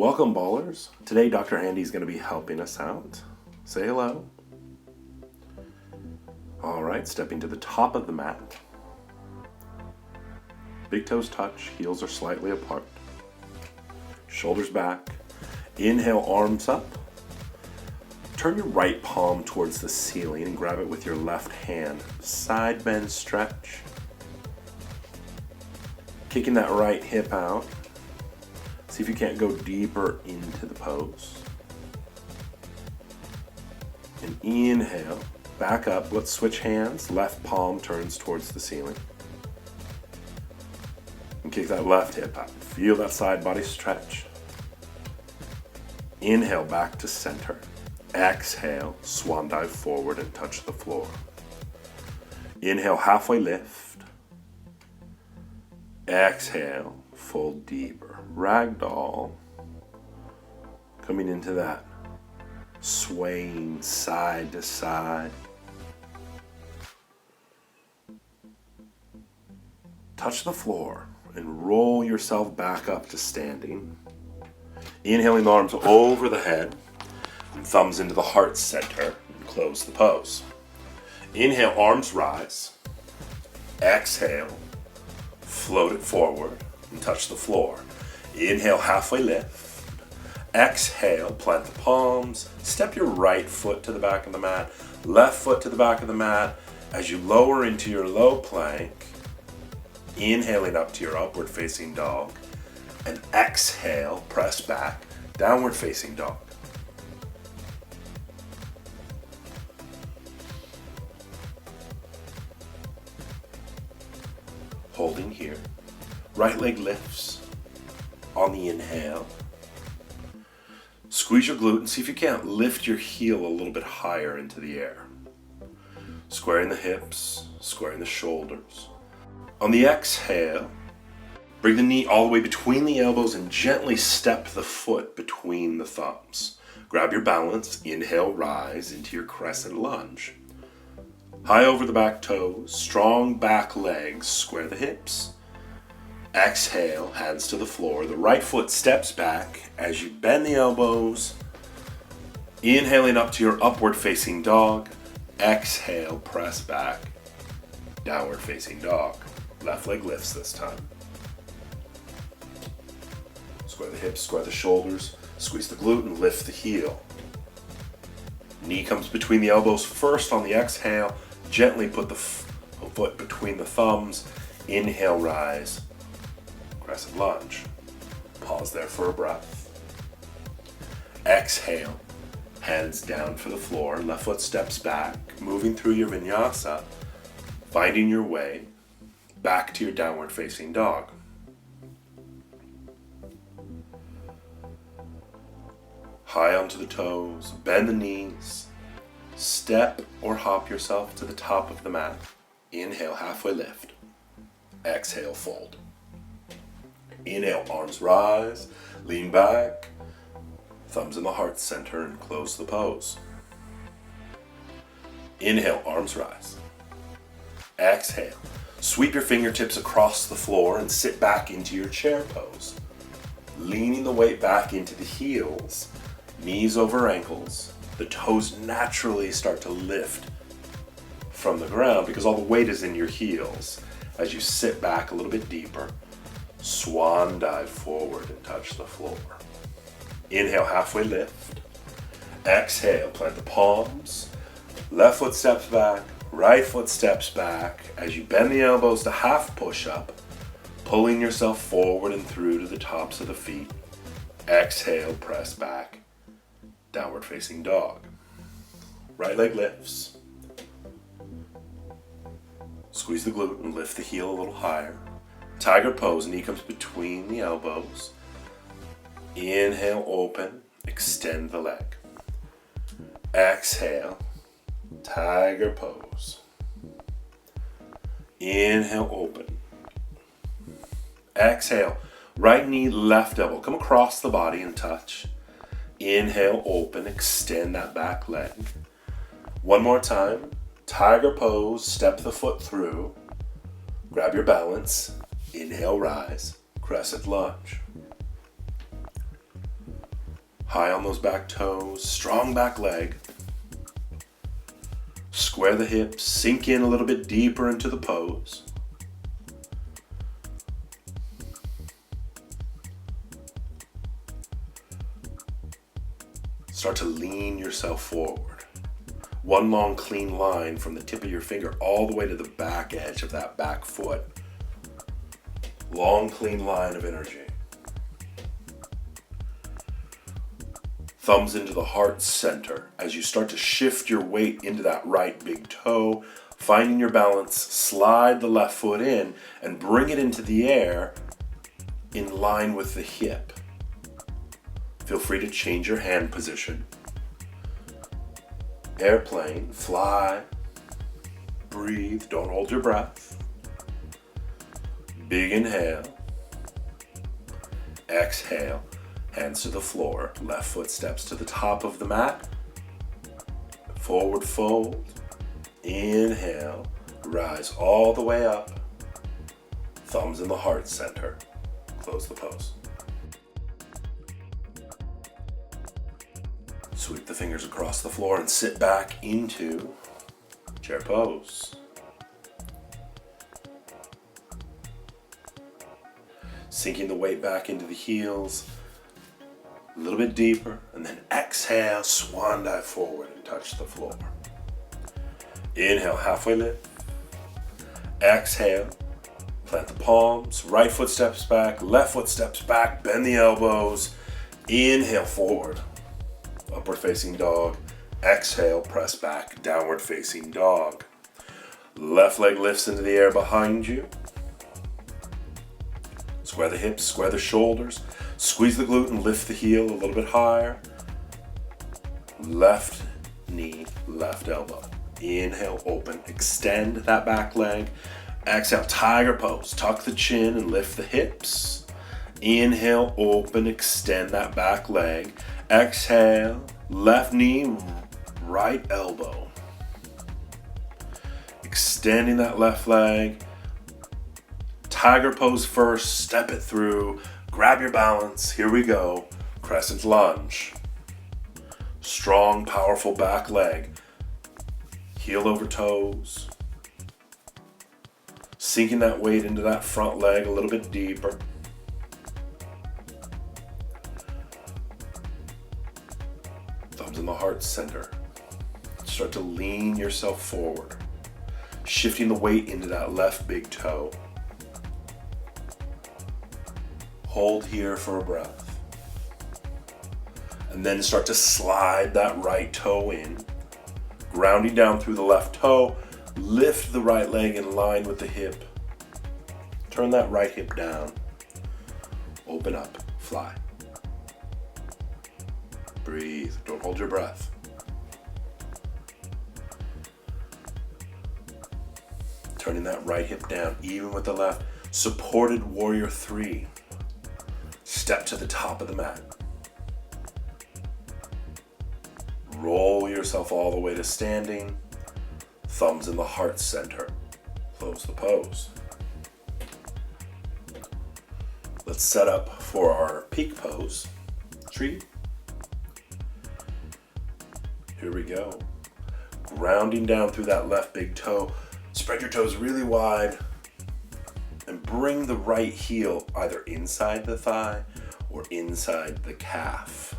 Welcome, ballers. Today, Dr. Handy is going to be helping us out. Say hello. All right, stepping to the top of the mat. Big toes touch, heels are slightly apart. Shoulders back. Inhale, arms up. Turn your right palm towards the ceiling and grab it with your left hand. Side bend stretch. Kicking that right hip out. See if you can't go deeper into the pose. And inhale, back up. Let's switch hands. Left palm turns towards the ceiling. And kick that left hip out. Feel that side body stretch. Inhale, back to center. Exhale, swan dive forward and touch the floor. Inhale, halfway lift. Exhale, fold deeper. Ragdoll. Coming into that swaying side to side. Touch the floor and roll yourself back up to standing. Inhaling the arms over the head and thumbs into the heart center and close the pose. Inhale, arms rise. Exhale, float it forward and touch the floor. Inhale, halfway lift. Exhale, plant the palms. Step your right foot to the back of the mat, left foot to the back of the mat as you lower into your low plank. Inhaling up to your upward facing dog. And exhale, press back, downward facing dog. Holding here. Right leg lifts on the inhale. Squeeze your glute and see if you can't lift your heel a little bit higher into the air. Squaring the hips, squaring the shoulders. On the exhale, bring the knee all the way between the elbows and gently step the foot between the thumbs. Grab your balance, inhale, rise into your crescent lunge. High over the back toes, strong back legs, square the hips. Exhale, hands to the floor. The right foot steps back as you bend the elbows. Inhaling up to your upward facing dog. Exhale, press back, downward facing dog. Left leg lifts this time. Square the hips, square the shoulders, squeeze the glute and lift the heel. Knee comes between the elbows first on the exhale. Gently put the foot between the thumbs. Inhale, rise. Crescent lunge. Pause there for a breath. Exhale. Hands down for the floor. Left foot steps back. Moving through your vinyasa. Finding your way back to your downward facing dog. High onto the toes. Bend the knees. Step or hop yourself to the top of the mat. Inhale, halfway lift. Exhale, fold. Inhale, arms rise, lean back, thumbs in the heart center and close the pose. Inhale, arms rise. Exhale, sweep your fingertips across the floor and sit back into your chair pose. Leaning the weight back into the heels, knees over ankles. The toes naturally start to lift from the ground because all the weight is in your heels. As you sit back a little bit deeper, swan dive forward and touch the floor. Inhale, halfway lift. Exhale, plant the palms. Left foot steps back, right foot steps back. As you bend the elbows to half push up, pulling yourself forward and through to the tops of the feet. Exhale, press back, downward facing dog. Right leg lifts. Squeeze the glute and lift the heel a little higher. Tiger pose, knee comes between the elbows. Inhale, open, extend the leg. Exhale, tiger pose. Inhale, open. Exhale, right knee, left elbow. Come across the body and touch. Inhale, open, extend that back leg. One more time. Tiger pose, step the foot through. Grab your balance. Inhale, rise, crescent lunge. High on those back toes, strong back leg. Square the hips, sink in a little bit deeper into the pose. Start to lean yourself forward. One long clean line from the tip of your finger all the way to the back edge of that back foot. Long clean line of energy. Thumbs into the heart center as you start to shift your weight into that right big toe. Finding your balance, slide the left foot in and bring it into the air in line with the hip. Feel free to change your hand position. Airplane, fly, breathe, don't hold your breath. Big inhale. Exhale. Hands to the floor, left foot steps to the top of the mat. Forward fold, inhale, rise all the way up. Thumbs in the heart center, close the pose. Sweep the fingers across the floor and sit back into chair pose. Sinking the weight back into the heels. A little bit deeper, and then exhale, swan dive forward and touch the floor. Inhale, halfway lift. Exhale, plant the palms, right foot steps back, left foot steps back, bend the elbows. Inhale, forward, upward facing dog. Exhale, press back, downward facing dog. Left leg lifts into the air behind you. Square the hips, square the shoulders. Squeeze the glute and lift the heel a little bit higher. Left knee, left elbow. Inhale, open, extend that back leg. Exhale, tiger pose. Tuck the chin and lift the hips. Inhale, open, extend that back leg. Exhale, left knee, right elbow. Extending that left leg. Tiger pose first, step it through. Grab your balance, here we go. Crescent lunge. Strong, powerful back leg. Heel over toes. Sinking that weight into that front leg a little bit deeper. Thumbs in the heart center. Start to lean yourself forward. Shifting the weight into that left big toe. Hold here for a breath. And then start to slide that right toe in. Grounding down through the left toe. Lift the right leg in line with the hip. Turn that right hip down. Open up, fly. Breathe, don't hold your breath. Turning that right hip down, even with the left. Supported warrior 3. Step to the top of the mat. Roll yourself all the way to standing. Thumbs in the heart center. Close the pose. Let's set up for our peak pose. Tree. Here we go. Grounding down through that left big toe. Spread your toes really wide. And bring the right heel either inside the thigh or inside the calf.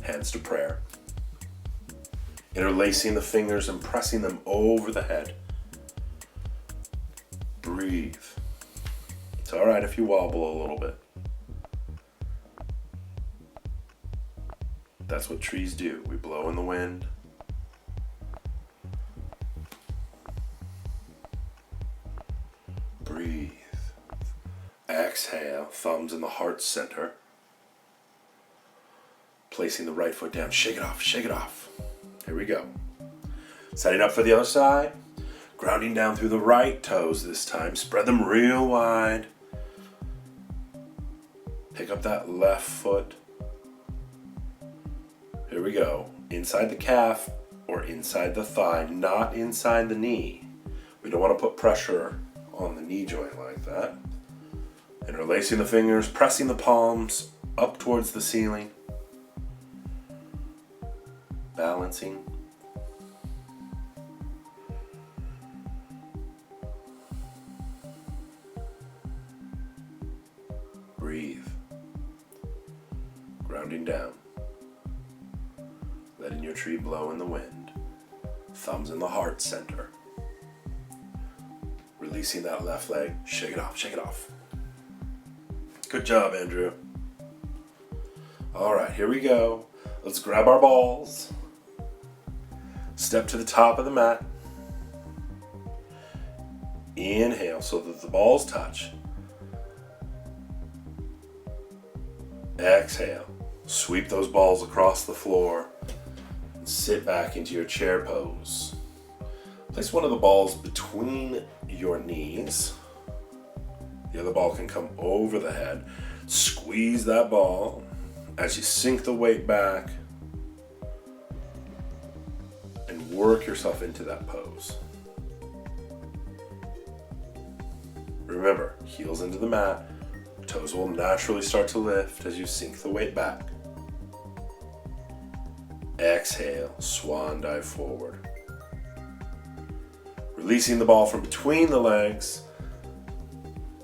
Hands to prayer. Interlacing the fingers and pressing them over the head. Breathe. It's all right if you wobble a little bit. That's what trees do. We blow in the wind. Breathe. Exhale, thumbs in the heart center. Placing the right foot down. Shake it off, shake it off. Here we go. Setting up for the other side. Grounding down through the right toes this time. Spread them real wide. Pick up that left foot. Here we go. Inside the calf or inside the thigh, not inside the knee. We don't want to put pressure on the knee joint like that. Interlacing the fingers, pressing the palms up towards the ceiling. balancing. Breathe. Grounding down. Letting your tree blow in the wind. Thumbs in the heart center. Releasing that left leg. Shake it off, shake it off. Good job, Andrew. All right, here we go. Let's grab our balls. Step to the top of the mat. Inhale so that the balls touch. Exhale. Sweep those balls across the floor. And sit back into your chair pose. Place one of the balls between your knees. The other ball can come over the head. Squeeze that ball as you sink the weight back and work yourself into that pose. Remember, heels into the mat. Toes will naturally start to lift as you sink the weight back. Exhale, swan dive forward. Releasing the ball from between the legs.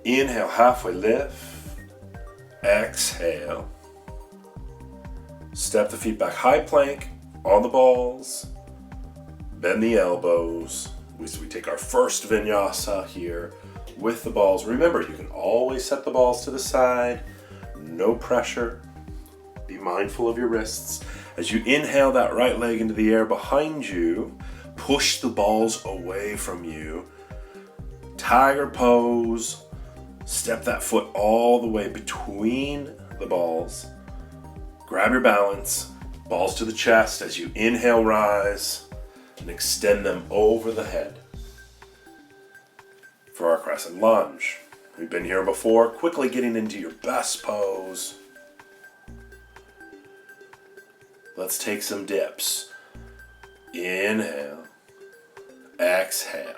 Inhale, halfway lift. Exhale. Step the feet back, high plank on the balls. Bend the elbows. We take our first vinyasa here with the balls. Remember, you can always set the balls to the side. No pressure. Be mindful of your wrists. As you inhale that right leg into the air behind you, push the balls away from you. Tiger pose. Step that foot all the way between the balls. Grab your balance. Balls to the chest as you inhale, rise, and extend them over the head. For our crescent lunge. We've been here before. Quickly getting into your best pose. Let's take some dips. Inhale. Exhale.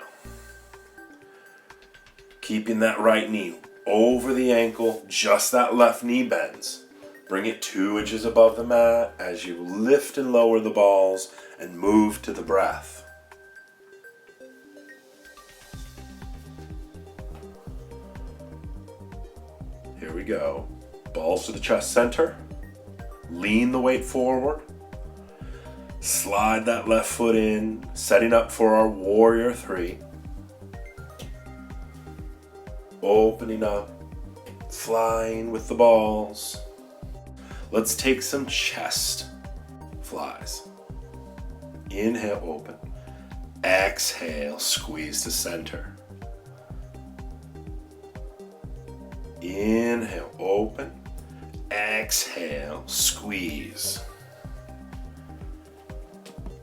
Keeping that right knee over the ankle, just that left knee bends. Bring it 2 inches above the mat as you lift and lower the balls and move to the breath. Here we go. Balls to the chest center. Lean the weight forward. Slide that left foot in, setting up for our warrior 3. Opening up, flying with the balls. Let's take some chest flies. Inhale, open. Exhale, squeeze to center. Inhale, open. Exhale, squeeze.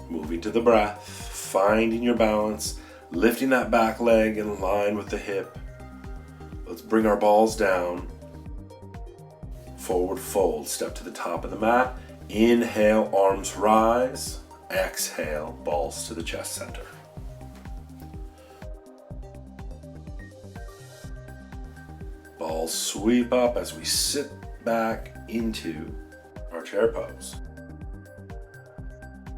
Moving to the breath, finding your balance, lifting that back leg in line with the hip. Let's bring our balls down. Forward fold, step to the top of the mat. Inhale, arms rise. Exhale, balls to the chest center. Balls sweep up as we sit back into our chair pose.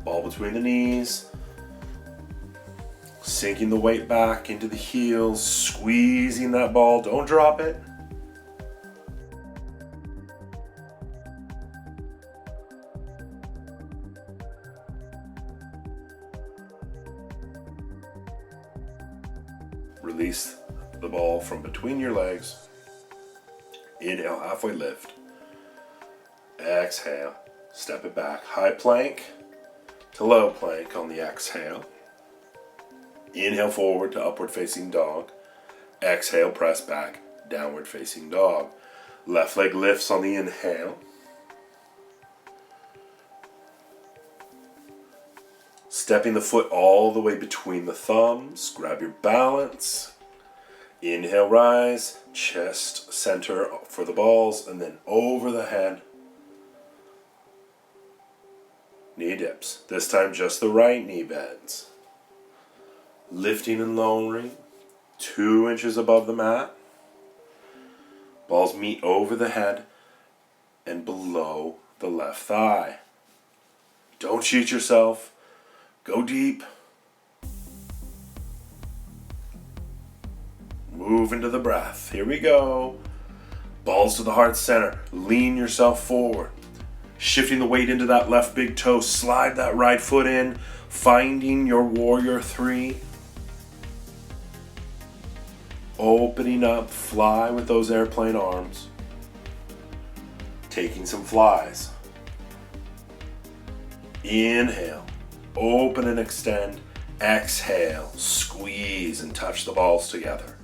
Ball between the knees. Sinking the weight back into the heels, squeezing that ball. Don't drop it. Release the ball from between your legs. Inhale, halfway lift. Exhale, step it back. High plank to low plank on the exhale. Inhale forward to upward facing dog. Exhale, press back, downward facing dog. Left leg lifts on the inhale. Stepping the foot all the way between the thumbs. Grab your balance. Inhale, rise, chest center for the balls, and then over the head. Knee dips. This time just the right knee bends. Lifting and lowering, 2 inches above the mat. Balls meet over the head and below the left thigh. Don't cheat yourself. Go deep. Move into the breath. Here we go. Balls to the heart center. Lean yourself forward. Shifting the weight into that left big toe. Slide that right foot in. Finding your warrior three. Opening up. Fly with those airplane arms. Taking some flies. Inhale. Open and extend. Exhale. Squeeze and touch the balls together.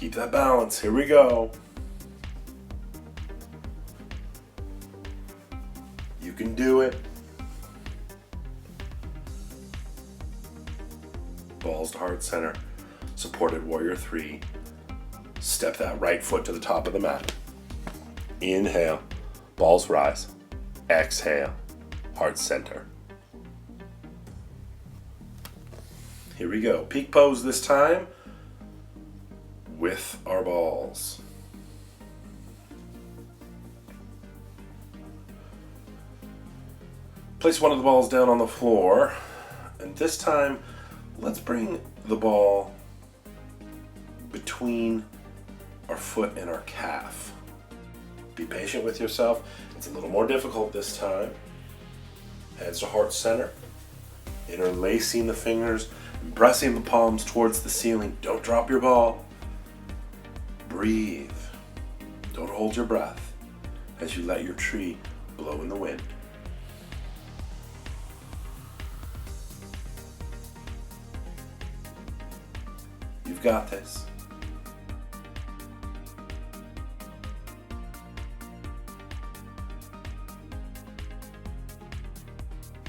Keep that balance. Here we go. You can do it. Balls to heart center. Supported warrior three. Step that right foot to the top of the mat. Inhale. Balls rise. Exhale. Heart center. Here we go. Peak pose this time with our balls. Place one of the balls down on the floor, and this time let's bring the ball between our foot and our calf. Be patient with yourself. It's a little more difficult this time. Hands to heart center. Interlacing the fingers, pressing the palms towards the ceiling. Don't drop your ball. Breathe. Don't hold your breath as you let your tree blow in the wind. You've got this.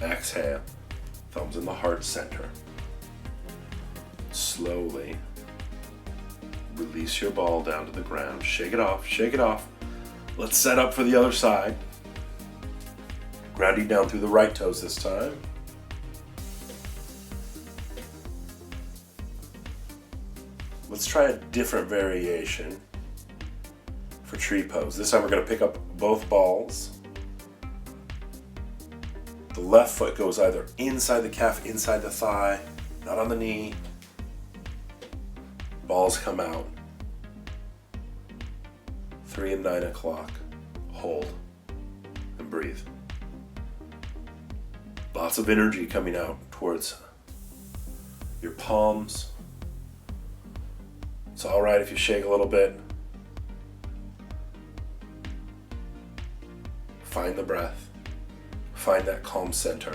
Exhale. Thumbs in the heart center. Slowly release your ball down to the ground. Shake it off, shake it off. Let's set up for the other side. Grounding down through the right toes this time. Let's try a different variation for tree pose. This time we're going to pick up both balls. The left foot goes either inside the calf, inside the thigh, not on the knee. Balls come out. 3 and 9 o'clock. Hold and breathe. Lots of energy coming out towards your palms. It's all right if you shake a little bit. Find the breath. Find that calm center.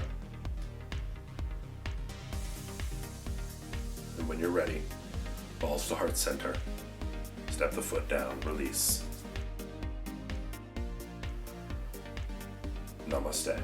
And when you're ready, balls to heart center. Step the foot down, release. Namaste.